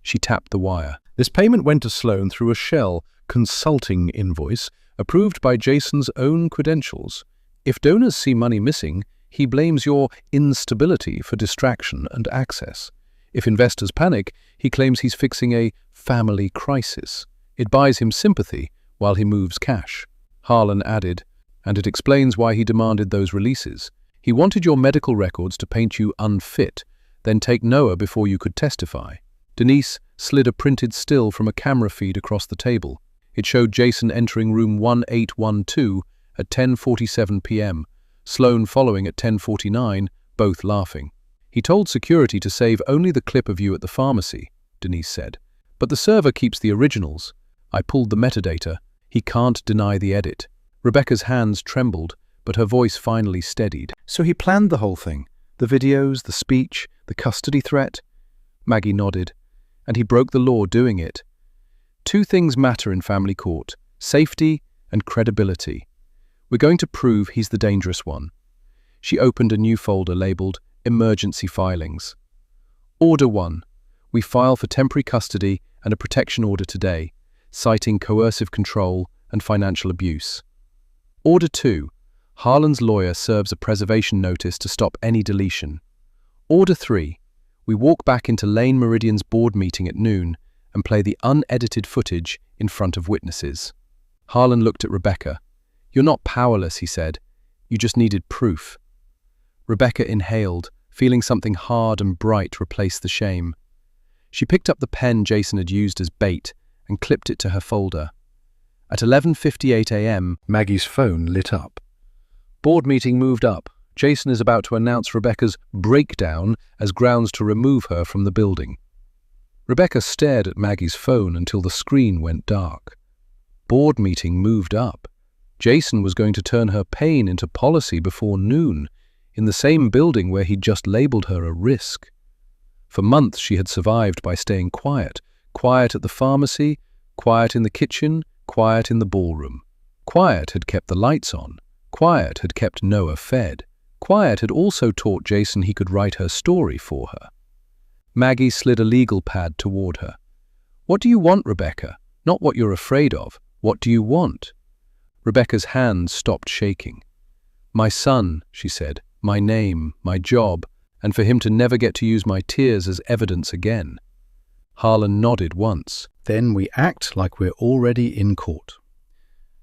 She tapped the wire. "This payment went to Sloan through a Shell consulting invoice approved by Jason's own credentials. If donors see money missing, he blames your instability for distraction and access. If investors panic, he claims he's fixing a family crisis. It buys him sympathy while he moves cash." Harlan added, "And it explains why he demanded those releases. He wanted your medical records to paint you unfit, then take Noah before you could testify." Denise slid a printed still from a camera feed across the table. It showed Jason entering room 1812 at 10:47 p.m., Sloan following at 10:49, both laughing. "He told security to save only the clip of you at the pharmacy," Denise said. "But the server keeps the originals. I pulled the metadata. He can't deny the edit." Rebecca's hands trembled, but her voice finally steadied. "So he planned the whole thing? The videos, the speech, the custody threat?" Maggie nodded. "And he broke the law doing it. 2 things matter in family court: safety and credibility. We're going to prove he's the dangerous one." She opened a new folder labeled Emergency Filings. "Order 1. We file for temporary custody and a protection order today, citing coercive control and financial abuse. Order 2. Harlan's lawyer serves a preservation notice to stop any deletion. Order 3. We walk back into Lane Meridian's board meeting at noon and play the unedited footage in front of witnesses." Harlan looked at Rebecca. "You're not powerless," he said. "You just needed proof." Rebecca inhaled, feeling something hard and bright replace the shame. She picked up the pen Jason had used as bait and clipped it to her folder. At 11:58 a.m., Maggie's phone lit up. Board meeting moved up. Jason is about to announce Rebecca's breakdown as grounds to remove her from the building. Rebecca stared at Maggie's phone until the screen went dark. Board meeting moved up. Jason was going to turn her pain into policy before noon, in the same building where he'd just labelled her a risk. For months she had survived by staying quiet. Quiet at the pharmacy, quiet in the kitchen, quiet in the ballroom. Quiet had kept the lights on. Quiet had kept Noah fed. Quiet had also taught Jason he could write her story for her. Maggie slid a legal pad toward her. "What do you want, Rebecca? Not what you're afraid of. What do you want?" Rebecca's hands stopped shaking. "My son," she said, "my name, my job, and for him to never get to use my tears as evidence again." Harlan nodded once. "Then we act like we're already in court."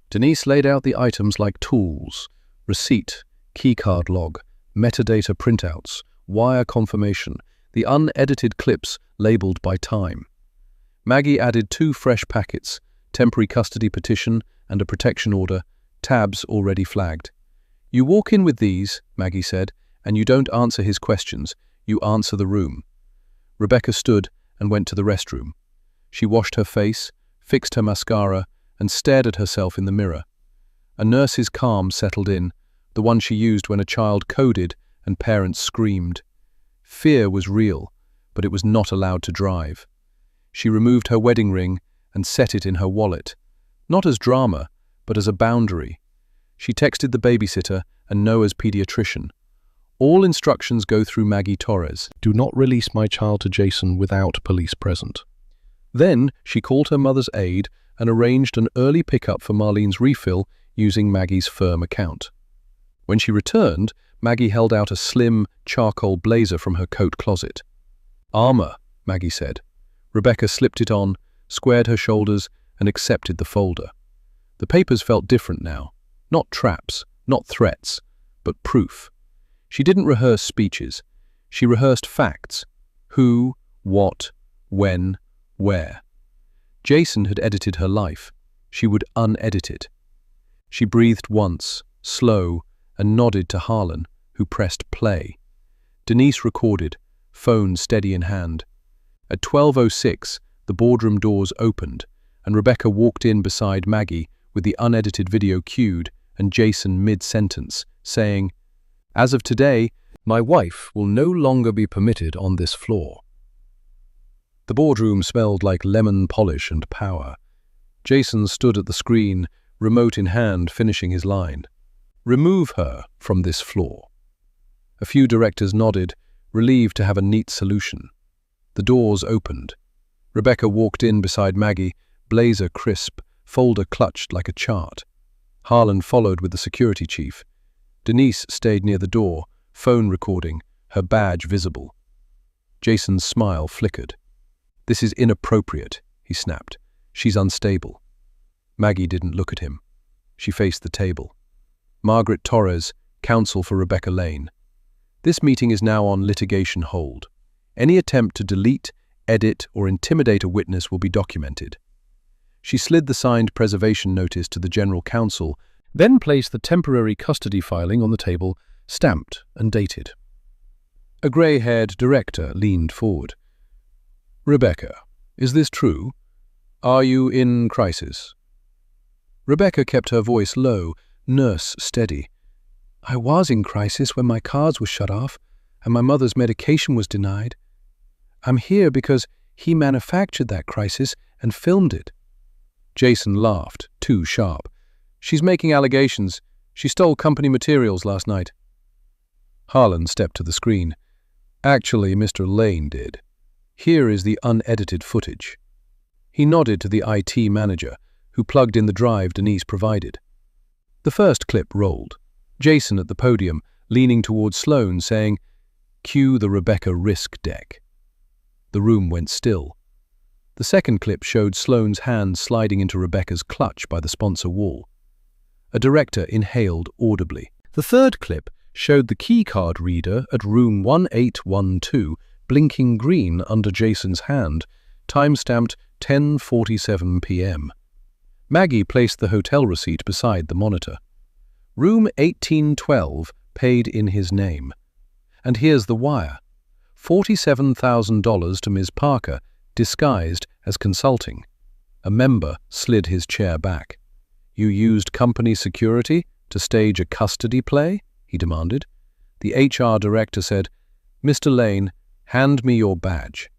Denise laid out the items like tools: receipt, keycard log, metadata printouts, wire confirmation, the unedited clips labeled by time. Maggie added 2 fresh packets, temporary custody petition and a protection order, tabs already flagged. "You walk in with these," Maggie said, "and you don't answer his questions, you answer the room." Rebecca stood and went to the restroom. She washed her face, fixed her mascara, and stared at herself in the mirror. A nurse's calm settled in, the one she used when a child coded and parents screamed. Fear was real, but it was not allowed to drive. She removed her wedding ring and set it in her wallet, not as drama, but as a boundary. She texted the babysitter and Noah's pediatrician. "All instructions go through Maggie Torres. Do not release my child to Jason without police present." Then she called her mother's aide and arranged an early pickup for Marlene's refill using Maggie's firm account. When she returned, Maggie held out a slim, charcoal blazer from her coat closet. "Armor," Maggie said. Rebecca slipped it on, squared her shoulders, and accepted the folder. The papers felt different now. Not traps, not threats, but proof. She didn't rehearse speeches. She rehearsed facts. Who, what, when, where. Jason had edited her life. She would unedit it. She breathed once, slow, and nodded to Harlan, who pressed play. Denise recorded, phone steady in hand. At 12:06, the boardroom doors opened, and Rebecca walked in beside Maggie with the unedited video cued and Jason mid-sentence, saying, "As of today, my wife will no longer be permitted on this floor." The boardroom smelled like lemon polish and power. Jason stood at the screen, remote in hand, finishing his line. "Remove her from this floor." A few directors nodded, relieved to have a neat solution. The doors opened. Rebecca walked in beside Maggie, blazer crisp, folder clutched like a chart. Harlan followed with the security chief. Denise stayed near the door, phone recording, her badge visible. Jason's smile flickered. "This is inappropriate," he snapped. "She's unstable." Maggie didn't look at him. She faced the table. "Margaret Torres, counsel for Rebecca Lane. This meeting is now on litigation hold. Any attempt to delete, edit, or intimidate a witness will be documented." She slid the signed preservation notice to the general counsel, then placed the temporary custody filing on the table, stamped and dated. A grey-haired director leaned forward. "Rebecca, is this true? Are you in crisis?" Rebecca kept her voice low, nurse steady. "I was in crisis when my cards were shut off and my mother's medication was denied. I'm here because he manufactured that crisis and filmed it." Jason laughed, too sharp. "She's making allegations. She stole company materials last night." Harlan stepped to the screen. "Actually, Mr. Lane did. Here is the unedited footage." He nodded to the IT manager, who plugged in the drive Denise provided. The first clip rolled. Jason at the podium, leaning towards Sloane, saying, "Cue the Rebecca risk deck." The room went still. The second clip showed Sloane's hand sliding into Rebecca's clutch by the sponsor wall. A director inhaled audibly. The third clip showed the keycard reader at room 1812 blinking green under Jason's hand, time-stamped 10:47 p.m. Maggie placed the hotel receipt beside the monitor. Room 1812, paid in his name. And here's the wire. $47,000 to Ms. Parker, disguised as consulting. A member slid his chair back. "You used company security to stage a custody play?" he demanded. The HR director said, "Mr. Lane, hand me your badge."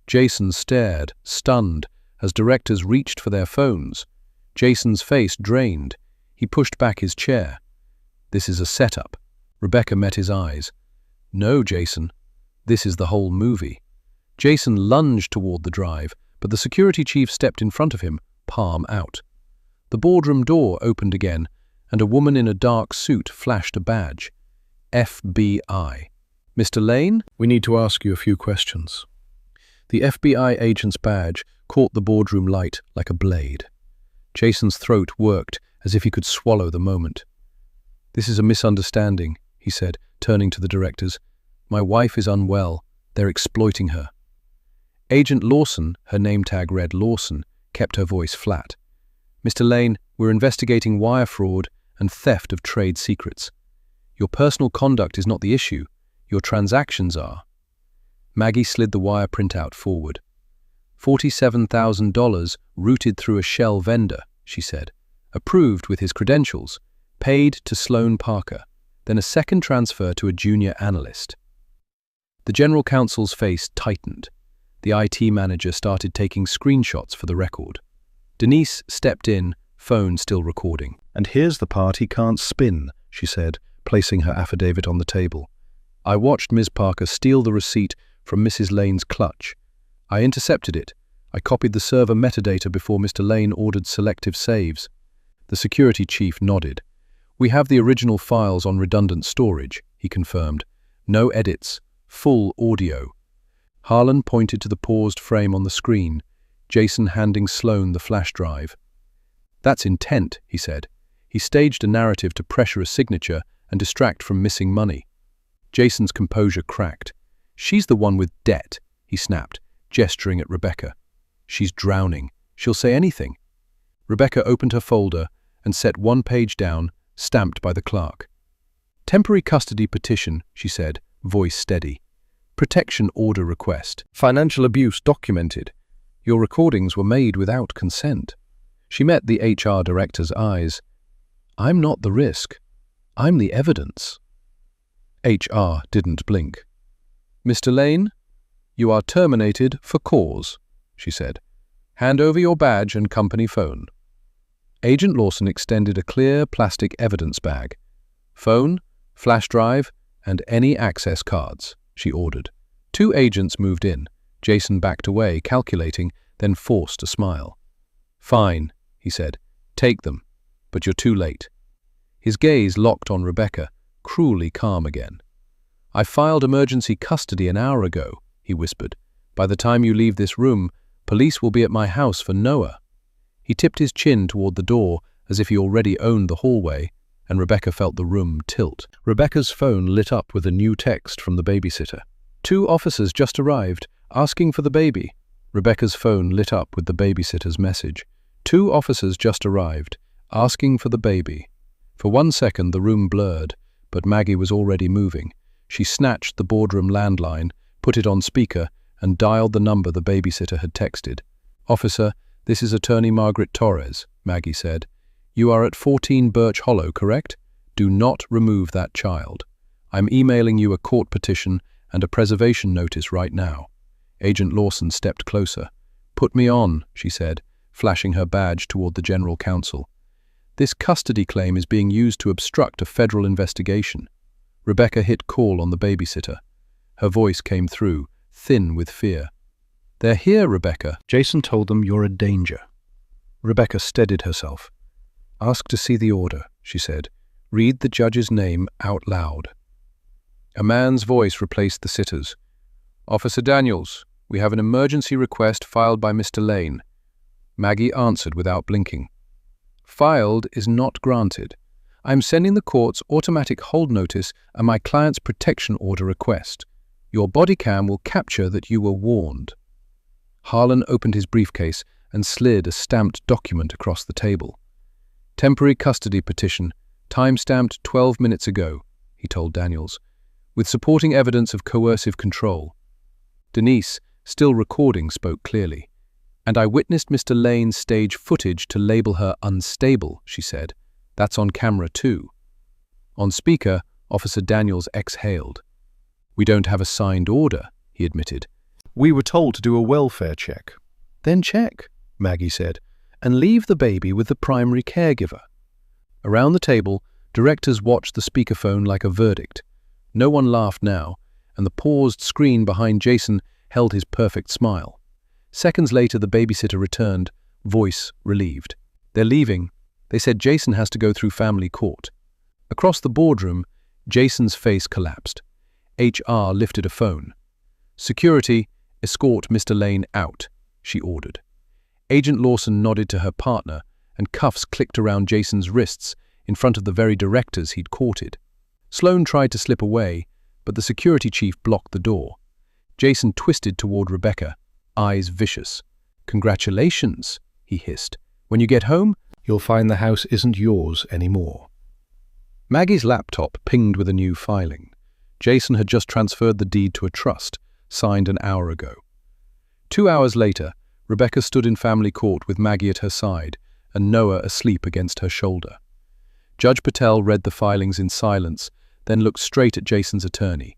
Jason stared, stunned, as directors reached for their phones. Jason's face drained. He pushed back his chair. "This is a setup." Rebecca met his eyes. "No, Jason. This is the whole movie." Jason lunged toward the drive, but the security chief stepped in front of him, palm out. The boardroom door opened again, and a woman in a dark suit flashed a badge. FBI. "Mr. Lane, we need to ask you a few questions." The FBI agent's badge caught the boardroom light like a blade. Jason's throat worked as if he could swallow the moment. "This is a misunderstanding," he said, turning to the directors. "My wife is unwell. They're exploiting her." Agent Lawson, her name tag read Lawson, kept her voice flat. "Mr. Lane, we're investigating wire fraud and theft of trade secrets. Your personal conduct is not the issue. Your transactions are." Maggie slid the wire printout forward. $47,000 routed through a shell vendor, she said. Approved with his credentials. Paid to Sloan Parker. Then a second transfer to a junior analyst. The general counsel's face tightened. The IT manager started taking screenshots for the record. Denise stepped in, phone still recording. "And here's the part he can't spin," she said, placing her affidavit on the table. "I watched Ms. Parker steal the receipt from Mrs. Lane's clutch. I intercepted it. I copied the server metadata before Mr. Lane ordered selective saves." The security chief nodded. "We have the original files on redundant storage," he confirmed. "No edits. Full audio." Harlan pointed to the paused frame on the screen, Jason handing Sloan the flash drive. "That's intent," he said. He staged a narrative to pressure a signature and distract from missing money. Jason's composure cracked. "She's the one with debt," he snapped, gesturing at Rebecca. "She's drowning. She'll say anything." Rebecca opened her folder and set one page down, stamped by the clerk. "Temporary custody petition," she said, voice steady. "Protection order request. Financial abuse documented. Your recordings were made without consent." She met the HR director's eyes. "I'm not the risk. I'm the evidence." HR didn't blink. "Mr. Lane, you are terminated for cause," she said. "Hand over your badge and company phone." Agent Lawson extended a clear plastic evidence bag. "Phone, flash drive, and any access cards," she ordered. Two agents moved in. Jason backed away, calculating, then forced a smile. "Fine," he said. "Take them. But you're too late." His gaze locked on Rebecca, cruelly calm again. "I filed emergency custody an hour ago," he whispered. "By the time you leave this room, police will be at my house for Noah." He tipped his chin toward the door as if he already owned the hallway, and Rebecca felt the room tilt. Rebecca's phone lit up with a new text from the babysitter. "Two officers just arrived, asking for the baby." Rebecca's phone lit up with the babysitter's message. "Two officers just arrived, asking for the baby." For 1 second the room blurred, but Maggie was already moving. She snatched the boardroom landline, put it on speaker, and dialed the number the babysitter had texted. "Officer, this is Attorney Margaret Torres," Maggie said. "You are at 14 Birch Hollow, correct? Do not remove that child. I'm emailing you a court petition and a preservation notice right now." Agent Lawson stepped closer. "Put me on," she said, flashing her badge toward the general counsel. "This custody claim is being used to obstruct a federal investigation." Rebecca hit call on the babysitter. Her voice came through, thin with fear. "They're here, Rebecca." Jason told them, "You're a danger." Rebecca steadied herself. "Ask to see the order," she said. "Read the judge's name out loud." A man's voice replaced the sitter's. "Officer Daniels, we have an emergency request filed by Mr. Lane." Maggie answered without blinking. "Filed is not granted. I'm sending the court's automatic hold notice and my client's protection order request. Your body cam will capture that you were warned." Harlan opened his briefcase and slid a stamped document across the table. "Temporary custody petition, time-stamped 12 minutes ago," he told Daniels, "with supporting evidence of coercive control." Denise, still recording, spoke clearly. "And I witnessed Mr. Lane's stage footage to label her unstable," she said. "That's on camera too." On speaker, Officer Daniels exhaled. "We don't have a signed order," he admitted. "We were told to do a welfare check." "Then check," Maggie said, "and leave the baby with the primary caregiver." Around the table, directors watched the speakerphone like a verdict. No one laughed now, and the paused screen behind Jason held his perfect smile. Seconds later, the babysitter returned, voice relieved. "They're leaving. They said Jason has to go through family court." Across the boardroom, Jason's face collapsed. HR lifted a phone. "Security, escort Mr. Lane out," she ordered. Agent Lawson nodded to her partner, and cuffs clicked around Jason's wrists in front of the very directors he'd courted. Sloan tried to slip away, but the security chief blocked the door. Jason twisted toward Rebecca, eyes vicious. "Congratulations," he hissed. "When you get home, "You'll find the house isn't yours anymore." Maggie's laptop pinged with a new filing. Jason had just transferred the deed to a trust, signed an hour ago. 2 hours later, Rebecca stood in family court with Maggie at her side and Noah asleep against her shoulder. Judge Patel read the filings in silence, then looked straight at Jason's attorney.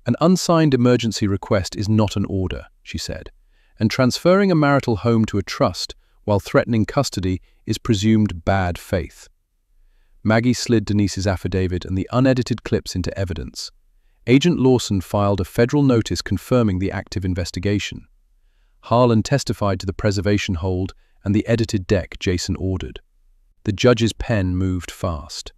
"An unsigned emergency request is not an order," she said, "and transferring a marital home to a trust while threatening custody is presumed bad faith." Maggie slid Denise's affidavit and the unedited clips into evidence. Agent Lawson filed a federal notice confirming the active investigation. Harlan testified to the preservation hold and the edited deck Jason ordered. The judge's pen moved fast.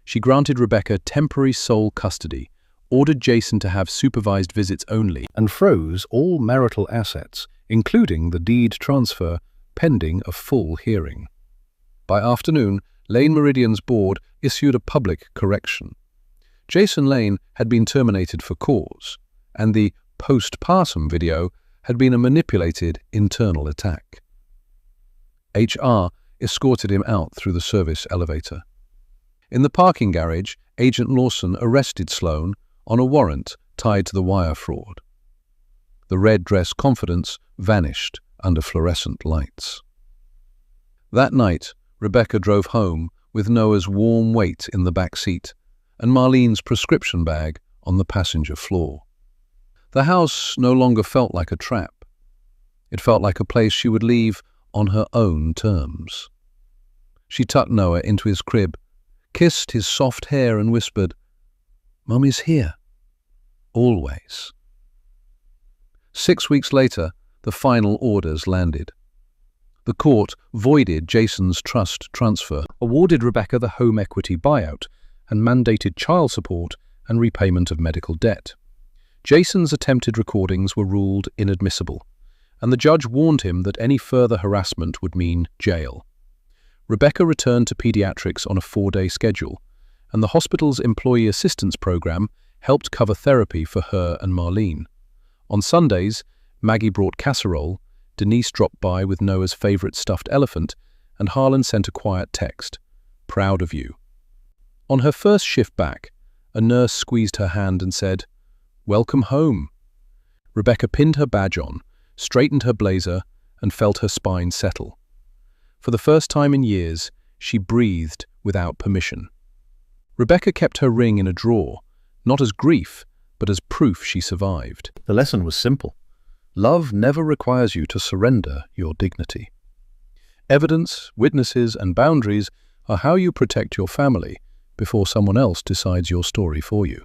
She granted Rebecca temporary sole custody, ordered Jason to have supervised visits only, and froze all marital assets, including the deed transfer, pending a full hearing. By afternoon, Lane Meridian's board issued a public correction. Jason Lane had been terminated for cause, and the postpartum video had been a manipulated internal attack. HR escorted him out through the service elevator. In the parking garage, Agent Lawson arrested Sloan on a warrant tied to the wire fraud. The red dress confidence vanished under fluorescent lights. That night, Rebecca drove home with Noah's warm weight in the back seat and Marlene's prescription bag on the passenger floor. The house no longer felt like a trap. It felt like a place she would leave on her own terms. She tucked Noah into his crib, kissed his soft hair and whispered, "Mummy's here. Always." 6 weeks later, the final orders landed. The court voided Jason's trust transfer, awarded Rebecca the home equity buyout, and mandated child support and repayment of medical debt. Jason's attempted recordings were ruled inadmissible, and the judge warned him that any further harassment would mean jail. Rebecca returned to pediatrics on a 4-day schedule, and the hospital's employee assistance program helped cover therapy for her and Marlene. On Sundays, Maggie brought casserole, Denise dropped by with Noah's favorite stuffed elephant, and Harlan sent a quiet text, "Proud of you." On her first shift back, a nurse squeezed her hand and said, "Welcome home." Rebecca pinned her badge on, straightened her blazer, and felt her spine settle. For the first time in years, she breathed without permission. Rebecca kept her ring in a drawer, not as grief, but as proof she survived. The lesson was simple. Love never requires you to surrender your dignity. Evidence, witnesses, and boundaries are how you protect your family before someone else decides your story for you.